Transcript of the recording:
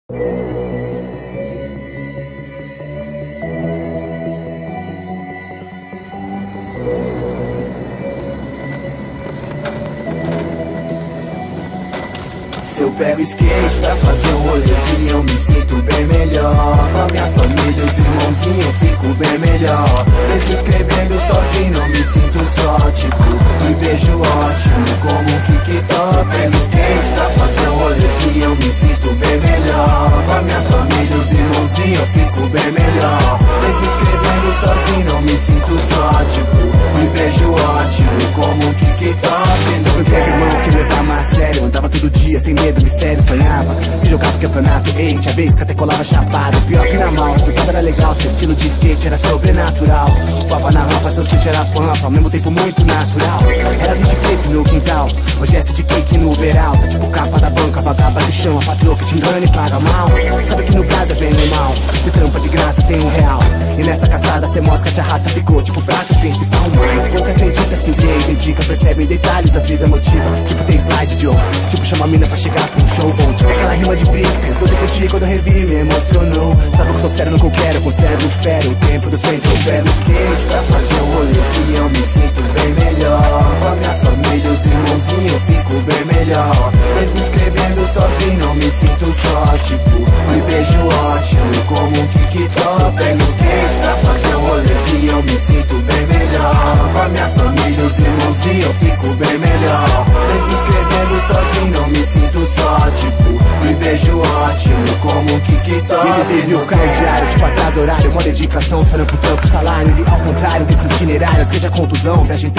Se eu pego skate pra fazer um rolezinho, eu me sinto bem melhor. Com a minha família, os irmãozinhos, eu fico bem melhor. Mesmo escrevendo sozinho, eu me sinto só, tipo, me vejo ótimo como um TikTok. Pego skate pra fazer um rolezinho, eu me sinto bem melhor. Com a minha família, os irmãozinhos, eu fico bem melhor. Mesmo escrevendo sozinho, eu me sinto só, tipo, me vejo ótimo como um TikTok. Não teve irmão que levava a sério, andava todo dia sem medo, mistério, sonhava. Se jogava pro campeonato, ei, tinha vez que até colava chapado. Pior que na mal, resultado era legal, seu estilo de skate era sobrenatural. Voava na rampa, seu skate era pampa, ao mesmo tempo muito natural. Era 20 flip no quintal, hoje é de cake no overall. Tá tipo capa da banca, vagaba do chão, a patroa que te engana e paga mal. Sabe que no Brasil é bem normal, cê trampa de graça sem R$1. E nessa caçada cê mosca, te arrasta, ficou tipo prato principal. Mas quando acredita, se alguém dedica, percebe em detalhes, a vida motiva. Tipo tem slide de ouro, tipo chama a mina pra chegar pra um show bom. Tipo aquela rima de briga, resolvi curtir quando eu revi, me emocionou. Sabe que eu sou sério no que eu quero, com o cérebro espero o tempo do sonho. Eu pego skate pra fazer um rolezinho, eu me sinto bem melhor. Com a minha família, os irmãozinhos, eu fico bem melhor. Mesmo escrevendo sozinho, eu me sinto só, tipo, me vejo ótimo como um TikTok. Pego skate pra fazer um rolezinho, eu me sinto bem melhor. Com a minha família, os irmãozinhos, eu fico bem melhor. Mesmo escrevendo sozinho, eu me sinto só, tipo, me vejo ótimo como um TikTok. Ele vive o caos diário, tipo atrás horário, uma dedicação, sonhando pro trampo, salário. Ele ao contrário desse itinerário, seja contusão, viagem em tempo.